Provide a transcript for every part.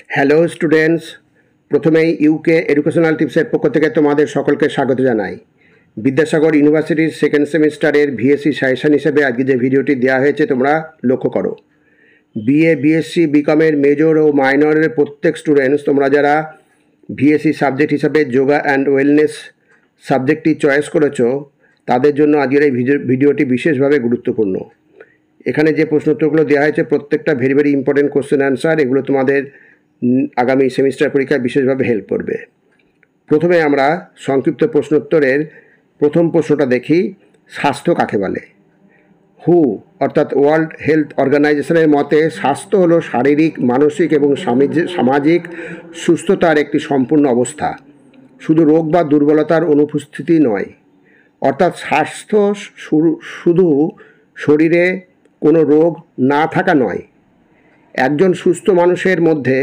Hello students, প্রথমেই UK educational টিপসের পক্ষ থেকে তোমাদের সকলকে স্বাগত জানাই। বিদ্যাসাগর ইউনিভার্সিটির সেকেন্ড সেমিস্টারের ভিএসসি সাজেশন হিসেবে আজকে যে ভিডিওটি দেওয়া হয়েছে তোমরা লক্ষ্য করো। বিএ, বিএসসি, বিকমের মেজর ও মাইনরের প্রত্যেক স্টুডেন্টস তোমরা যারা ভিএসসি সাবজেক্ট হিসাবে যোগা অ্যান্ড ওয়েলনেস সাবজেক্টটি চয়েস করেছো তাদের জন্য আজকের এই ভিডিওটি বিশেষভাবে গুরুত্বপূর্ণ। এখানে যে প্রশ্ন উত্তরগুলো দেওয়া হয়েছে প্রত্যেকটা ভেরি ইম্পর্টেন্ট কোশ্চেন অ্যান্সার, এগুলো তোমাদের আগামী সেমিস্টার পরীক্ষায় বিশেষভাবে হেল্প করবে। প্রথমে আমরা সংক্ষিপ্ত প্রশ্নোত্তরের প্রথম প্রশ্নটা দেখি। স্বাস্থ্য কাকে বলে? হু অর্থাৎ ওয়ার্ল্ড হেলথ অর্গানাইজেশনের মতে স্বাস্থ্য হলো শারীরিক, মানসিক এবং সামাজিক সুস্থতার একটি সম্পূর্ণ অবস্থা, শুধু রোগ বা দুর্বলতার অনুপস্থিতি নয়। অর্থাৎ স্বাস্থ্য শুধু শরীরে কোনো রোগ না থাকা নয়। একজন সুস্থ মানুষের মধ্যে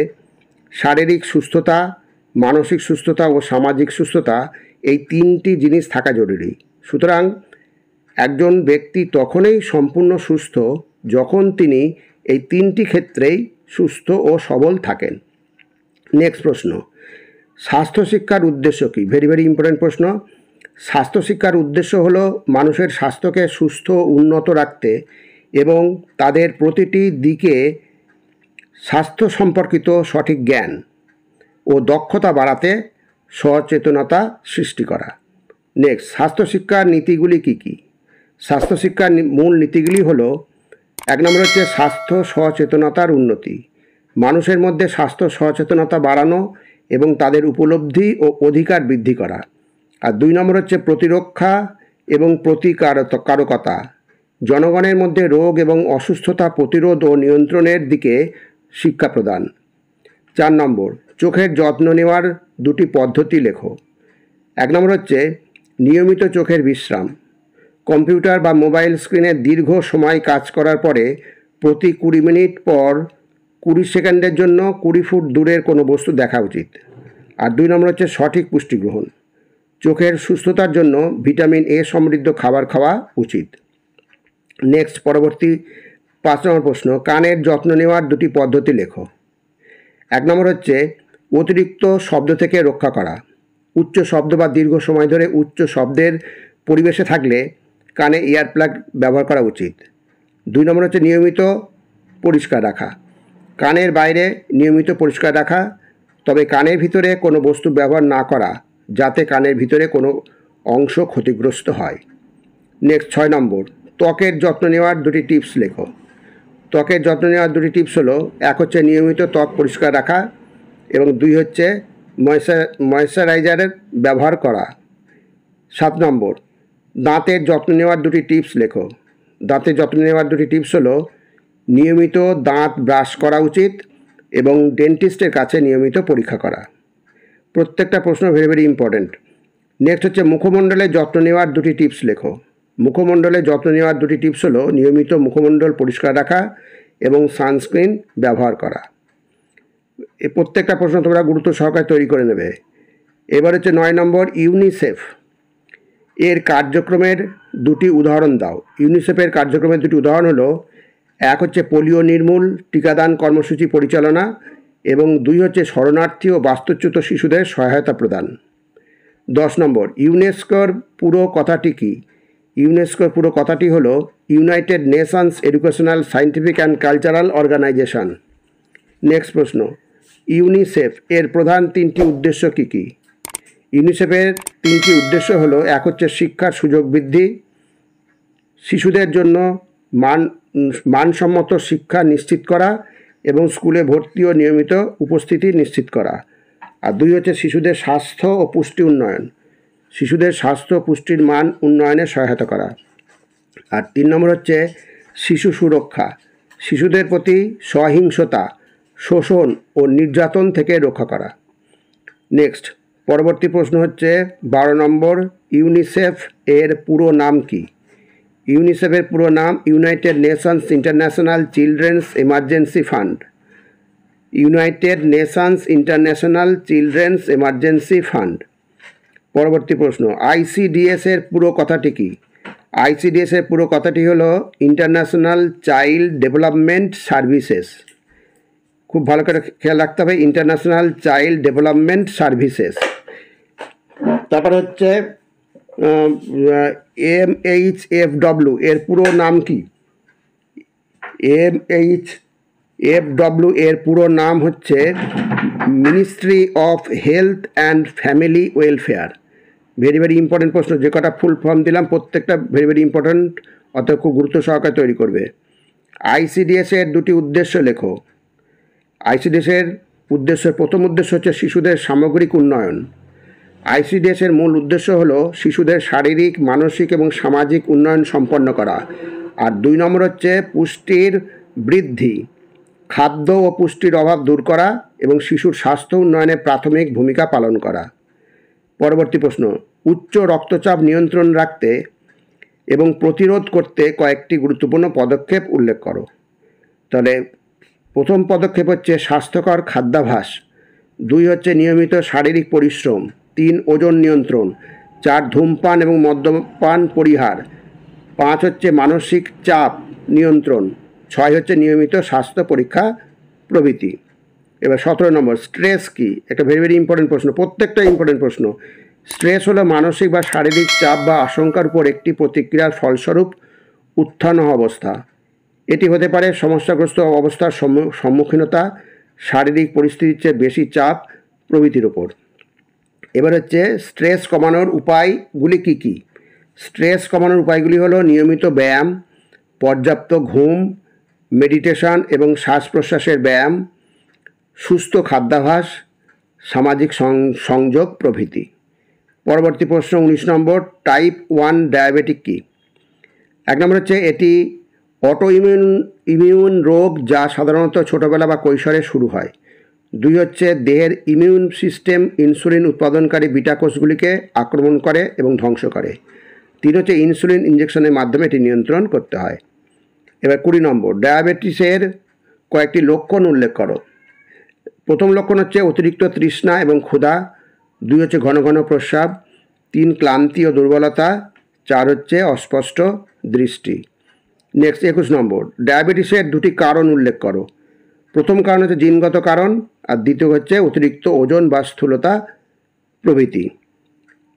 শারীরিক সুস্থতা, মানসিক সুস্থতা ও সামাজিক সুস্থতা এই তিনটি জিনিস থাকা জরুরি। সুতরাং একজন ব্যক্তি তখনই সম্পূর্ণ সুস্থ যখন তিনি এই তিনটি ক্ষেত্রেই সুস্থ ও সবল থাকেন। নেক্সট প্রশ্ন, স্বাস্থ্য শিক্ষার উদ্দেশ্য কী? ভেরি ইম্পর্টেন্ট প্রশ্ন। স্বাস্থ্য শিক্ষার উদ্দেশ্য হলো মানুষের স্বাস্থ্যকে সুস্থ উন্নত রাখতে এবং তাদের প্রতিটি দিকে স্বাস্থ্য সম্পর্কিত সঠিক জ্ঞান ও দক্ষতা বাড়াতে সচেতনতা সৃষ্টি করা। নেক্সট, স্বাস্থ্য শিক্ষার নীতিগুলি কী কী? স্বাস্থ্য শিক্ষার মূল নীতিগুলি হলো, এক নম্বর হচ্ছে স্বাস্থ্য সচেতনতার উন্নতি, মানুষের মধ্যে স্বাস্থ্য সচেতনতা বাড়ানো এবং তাদের উপলব্ধি ও অধিকার বৃদ্ধি করা। আর দুই নম্বর হচ্ছে প্রতিরক্ষা এবং প্রতিকারকতা, জনগণের মধ্যে রোগ এবং অসুস্থতা প্রতিরোধ ও নিয়ন্ত্রণের দিকে শিক্ষা প্রদান। 4 নম্বর, চোখের যত্ন নেওয়ার দুটি পদ্ধতি লেখো। 1 নম্বর হচ্ছে নিয়মিত চোখের বিশ্রাম, কম্পিউটার বা মোবাইল স্ক্রিনে দীর্ঘ সময় কাজ করার পরে প্রতি 20 মিনিট পর 20 সেকেন্ডের জন্য 20 ফুট দূরের কোনো বস্তু দেখা উচিত। আর 2 নম্বর হচ্ছে সঠিক পুষ্টি গ্রহণ, চোখের সুস্থতার জন্য ভিটামিন এ সমৃদ্ধ খাবার খাওয়া উচিত। নেক্সট, পরবর্তী 5 নম্বর প্রশ্ন, কানের যত্ন নেওয়ার দুটি পদ্ধতি লেখো। 1 নম্বর হচ্ছে অতিরিক্ত শব্দ থেকে রক্ষা করা, উচ্চ শব্দ বা দীর্ঘ সময় ধরে উচ্চ শব্দের পরিবেশে থাকলে কানে ইয়ার প্লাগ ব্যবহার করা উচিত। 2 নম্বর হচ্ছে নিয়মিত পরিষ্কার রাখা, কানের বাইরে নিয়মিত পরিষ্কার রাখা, তবে কানের ভিতরে কোনো বস্তু ব্যবহার না করা যাতে কানের ভিতরে কোনো অংশ ক্ষতিগ্রস্ত হয়। নেক্সট, 6 নম্বর, ত্বকের যত্ন নেওয়ার দুটি টিপস লেখো। ত্বকের যত্ন নেওয়ার দুটি টিপস হলো, 1 হচ্ছে নিয়মিত ত্বক পরিষ্কার রাখা এবং 2 হচ্ছে ময়েশ্চারাইজারের ব্যবহার করা। 7 নম্বর, দাঁতের যত্ন নেওয়ার দুটি টিপস লেখো। দাঁতের যত্ন নেওয়ার দুটি টিপস হলো, নিয়মিত দাঁত ব্রাশ করা উচিত এবং ডেন্টিস্টের কাছে নিয়মিত পরীক্ষা করা। প্রত্যেকটা প্রশ্ন ভেরি ইম্পর্টেন্ট। নেক্সট হচ্ছে মুখমণ্ডলের যত্ন নেওয়ার দুটি টিপস লেখো। মুখমণ্ডলের যত্ন নেওয়ার দুটি টিপস হলো, নিয়মিত মুখমণ্ডল পরিষ্কার রাখা এবং সানস্ক্রিন ব্যবহার করা। এই প্রত্যেকটা প্রশ্ন তোমরা গুরুত্ব সহকারে তৈরি করে নেবে। এবার হচ্ছে 9 নম্বর, ইউনিসেফ এর কার্যক্রমের দুটি উদাহরণ দাও। ইউনিসেফের কার্যক্রমের দুটি উদাহরণ হলো, 1 হচ্ছে পোলিও নির্মূল টিকাদান কর্মসূচি পরিচালনা এবং 2 হচ্ছে শরণার্থী ও বাস্তুচ্যুত শিশুদের সহায়তা প্রদান। 10 নম্বর, ইউনেস্কোর পুরো কথাটি কী? ইউনেস্কোর পুরো কথাটি হলো united nations educational, scientific and cultural organisation. Next প্রশ্ন, ইউনিসেফ এর প্রধান 3টি উদ্দেশ্য কী কী? ইউনিসেফের 3টি উদ্দেশ্য হলো, 1 হচ্ছে শিক্ষার সুযোগ বৃদ্ধি, শিশুদের জন্য মানসম্মত শিক্ষা নিশ্চিত করা এবং স্কুলে ভর্তি ও নিয়মিত উপস্থিতি নিশ্চিত করা। আর 2 হচ্ছে শিশুদের স্বাস্থ্য ও পুষ্টি উন্নয়ন, শিশুদের স্বাস্থ্য পুষ্টির মান উন্নয়নে সহায়তা করা। আর 3 নম্বর হচ্ছে শিশু সুরক্ষা, শিশুদের প্রতি সহিংসতা, শোষণ ও নির্যাতন থেকে রক্ষা করা। নেক্সট, পরবর্তী প্রশ্ন হচ্ছে 12 নম্বর, ইউনিসেফ এর পুরো নাম কি? ইউনিসেফের পুরো নাম United Nations international children's emergency fund. United Nations international children's emergency fund. পরবর্তী প্রশ্ন, আইসিডিএস এর পুরো কথাটি কী? আইসিডিএস এর পুরো কথাটি হলো ইন্টারন্যাশনাল চাইল্ড ডেভেলপমেন্ট সার্ভিসেস। খুব ভালো করে খেয়াল রাখতে হবে, ইন্টারন্যাশনাল চাইল্ড ডেভেলপমেন্ট সার্ভিসেস। তারপর হচ্ছে MHFW, এর পুরো নাম কি? MHFW এর পুরো নাম হচ্ছে ministry of health and family welfare. Very very important প্রশ্ন, যে কটা ফুল ফর্ম দিলাম প্রত্যেকটা ভেরি ভেরি ইম্পর্টেন্ট, অর্থাৎ খুব গুরুত্ব সহকারে তৈরি করবে। ICDS এর দুটি উদ্দেশ্য লেখো। ICDS এর প্রথম উদ্দেশ্য হচ্ছে শিশুদের সামগ্রিক উন্নয়ন। ICDS এর মূল উদ্দেশ্য হলো শিশুদের শারীরিক, মানসিক এবং সামাজিক উন্নয়ন সম্পন্ন করা। আর 2 নম্বর হচ্ছে পুষ্টির বৃদ্ধি, খাদ্য ও পুষ্টির অভাব দূর করা এবং শিশুর স্বাস্থ্য উন্নয়নে প্রাথমিক ভূমিকা পালন করা। পরবর্তী প্রশ্ন, উচ্চ রক্তচাপ নিয়ন্ত্রণ রাখতে এবং প্রতিরোধ করতে কয়েকটি গুরুত্বপূর্ণ পদক্ষেপ উল্লেখ করো। তাহলে প্রথম পদক্ষেপ হচ্ছে স্বাস্থ্যকর খাদ্যাভ্যাস, 2 হচ্ছে নিয়মিত শারীরিক পরিশ্রম, 3 ওজন নিয়ন্ত্রণ, 4 ধূমপান এবং মদ্যপান পরিহার, 5 হচ্ছে মানসিক চাপ নিয়ন্ত্রণ, 6 হচ্ছে নিয়মিত স্বাস্থ্য পরীক্ষা প্রভৃতি। এবার 17 নম্বর, স্ট্রেস কি? একটা ভেরি ভেরি ইম্পর্টেন্ট প্রশ্ন, প্রত্যেকটা ইম্পর্টেন্ট প্রশ্ন। স্ট্রেস হলো মানসিক বা শারীরিক চাপ বা আশঙ্কার উপর একটি প্রতিক্রিয়ার ফলস্বরূপ উত্থান অবস্থা। এটি হতে পারে সমস্যাগ্রস্ত অবস্থার সম্মুখীনতা, শারীরিক পরিস্থিতির চেয়ে বেশি চাপ প্রভৃতির ওপর। এবার হচ্ছে স্ট্রেস কমানোর উপায়গুলি কি কি? স্ট্রেস কমানোর উপায়গুলি হলো নিয়মিত ব্যায়াম, পর্যাপ্ত ঘুম, মেডিটেশন এবং শ্বাস প্রশ্বাসের ব্যায়াম, সুস্থ খাদ্যাভ্যাস, সামাজিক সংযোগ প্রভৃতি। পরবর্তী প্রশ্ন 19 নম্বর, টাইপ 1 ডায়াবেটিক কি? 1 নম্বর হচ্ছে এটি অটো ইমিউন রোগ যা সাধারণত ছোটোবেলা বা কৈশোরে শুরু হয়। 2 হচ্ছে দেহের ইমিউন সিস্টেম ইনসুলিন উৎপাদনকারী বিটা কোষগুলিকে আক্রমণ করে এবং ধ্বংস করে। 3 হচ্ছে ইনসুলিন ইঞ্জেকশনের মাধ্যমে এটি নিয়ন্ত্রণ করতে হয়। এবার 20 নম্বর, ডায়াবেটিসের কয়েকটি লক্ষণ উল্লেখ করো। প্রথম লক্ষণ হচ্ছে অতিরিক্ত তৃষ্ণা এবং ক্ষুধা, 2 হচ্ছে ঘন ঘন প্রস্রাব, 3 ক্লান্তি ও দুর্বলতা, 4 হচ্ছে অস্পষ্ট দৃষ্টি। নেক্সট 21 নম্বর, ডায়াবেটিসের 2টি কারণ উল্লেখ করো। প্রথম কারণ হচ্ছে জিনগত কারণ, আর দ্বিতীয় হচ্ছে অতিরিক্ত ওজন বা স্থূলতা প্রভৃতি।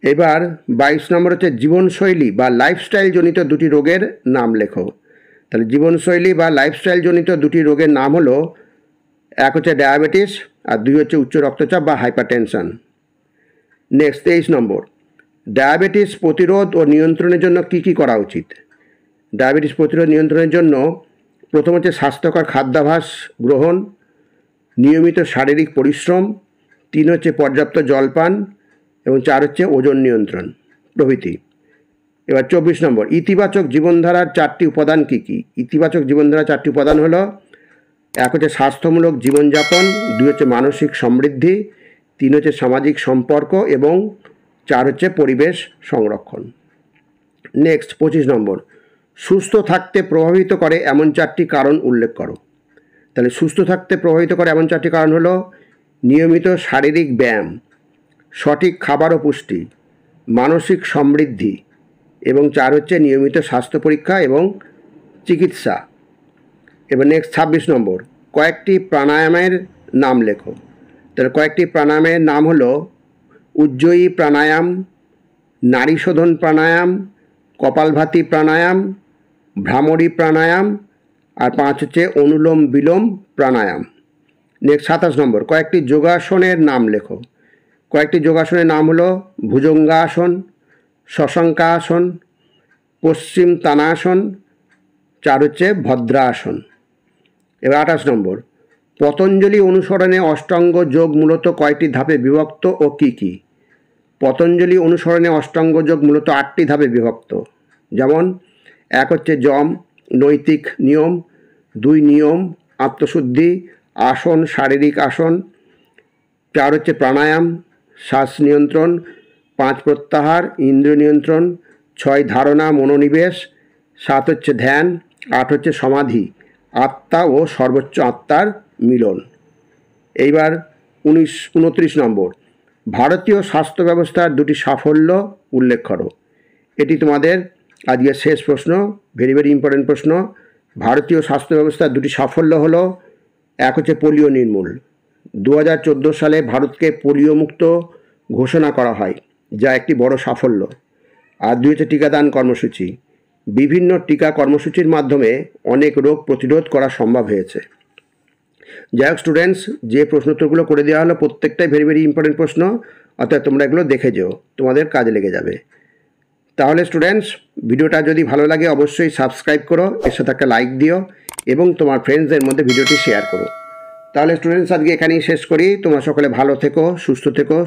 এবার 22 নম্বর হচ্ছে জীবনশৈলী বা লাইফস্টাইল জনিত 2টি রোগের নাম লেখো। তাহলে জীবনশৈলী বা লাইফস্টাইল জনিত 2টি রোগের নাম হলো, 1 হচ্ছে ডায়াবেটিস আর 2 হচ্ছে উচ্চ রক্তচাপ বা হাইপারটেনশন। নেক্সট 23 নম্বর, ডায়াবেটিস প্রতিরোধ ও নিয়ন্ত্রণের জন্য কি কি করা উচিত? ডায়াবেটিস প্রতিরোধ নিয়ন্ত্রণের জন্য প্রথম হচ্ছে স্বাস্থ্যকর খাদ্যাভ্যাস গ্রহণ, নিয়মিত শারীরিক পরিশ্রম, 3 হচ্ছে পর্যাপ্ত জলপান এবং 4 হচ্ছে ওজন নিয়ন্ত্রণ প্রভৃতি। এবার 24 নম্বর, ইতিবাচক জীবনধারার 4টি উপাদান কি কি? ইতিবাচক জীবনধারার 4টি উপাদান হলো, 1 হচ্ছে স্বাস্থ্যমূলক জীবনযাপন, 2 হচ্ছে মানসিক সমৃদ্ধি, 3 হচ্ছে সামাজিক সম্পর্ক এবং 4 হচ্ছে পরিবেশ সংরক্ষণ। নেক্সট 25 নম্বর, সুস্থ থাকতে প্রভাবিত করে এমন 4টি কারণ উল্লেখ করো। তাহলে সুস্থ থাকতে প্রভাবিত করে এমন 4টি কারণ হলো, নিয়মিত শারীরিক ব্যায়াম, সঠিক খাবার ও পুষ্টি, মানসিক সমৃদ্ধি এবং 4 হচ্ছে নিয়মিত স্বাস্থ্য পরীক্ষা এবং চিকিৎসা। এবার নেক্সট 26 নম্বর, কয়েকটি প্রাণায়ামের নাম লেখো। তাহলে কয়েকটি প্রাণায়ামের নাম হলো উজ্জয়ী প্রাণায়াম, নারী শোধন প্রাণায়াম, কপালভাতি প্রাণায়াম, ভ্রামরী প্রাণায়াম আর 5 হচ্ছে অনুলোম বিলোম প্রাণায়াম। নেক্সট 27 নম্বর, কয়েকটি যোগাসনের নাম লেখো। কয়েকটি যোগাসনের নাম হলো ভুজঙ্গাসন, শশাঙ্কাসন, পশ্চিম তানাসন, 4 হচ্ছে ভদ্রাসন। এবার 28 নম্বর, পতঞ্জলি অনুসরণে অষ্টাঙ্গ যোগ মূলত কয়টি ধাপে বিভক্ত ও কি কি? পতঞ্জলি অনুসরণে অষ্টাঙ্গ যোগ মূলত 8টি ধাপে বিভক্ত। যেমন 1 হচ্ছে যম, নৈতিক নিয়ম, 2 নিয়ম, আত্মশুদ্ধি, আসন, শারীরিক আসন, 4 হচ্ছে প্রাণায়াম, শ্বাস নিয়ন্ত্রণ, 5 প্রত্যাহার, ইন্দ্রিয় নিয়ন্ত্রণ, 6 ধারণা মনোনিবেশ, 7 হচ্ছে ধ্যান, 8 হচ্ছে সমাধি, আত্মা ও সর্বোচ্চ আত্মার মিলন। এইবার 29 নম্বর, ভারতীয় স্বাস্থ্য ব্যবস্থার 2টি সাফল্য উল্লেখ করো। এটি তোমাদের আজকের শেষ প্রশ্ন, ভেরি ভেরি ইম্পর্টেন্ট প্রশ্ন। ভারতীয় স্বাস্থ্য ব্যবস্থার 2টি সাফল্য হলো, এক হচ্ছে পোলিও নির্মূল। 2014 সালে ভারতকে পোলিও মুক্ত ঘোষণা করা হয়, যা একটি বড় সাফল্য। আর 2 হচ্ছে টিকাদান কর্মসূচি। বিভিন্ন টিকা কর্মসূচির মাধ্যমে অনেক রোগ প্রতিরোধ করা সম্ভব হয়েছে। যাই হোক স্টুডেন্টস, যে প্রশ্নোত্তরগুলো করে দেওয়া হলো প্রত্যেকটাই ভেরি ইম্পর্টেন্ট প্রশ্ন, অর্থাৎ তোমরা এগুলো দেখে যেও, তোমাদের কাজে লেগে যাবে। তাহলে স্টুডেন্টস, ভিডিওটা যদি ভালো লাগে অবশ্যই সাবস্ক্রাইব করো, এর সাথে একটা লাইক দিও এবং তোমার ফ্রেন্ডসদের মধ্যে ভিডিওটি শেয়ার করো। তাহলে স্টুডেন্টস, আজকে এখানেই শেষ করি। তোমরা সকলে ভালো থেকো,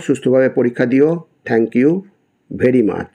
সুস্থভাবে পরীক্ষা দিও। Thank you very much.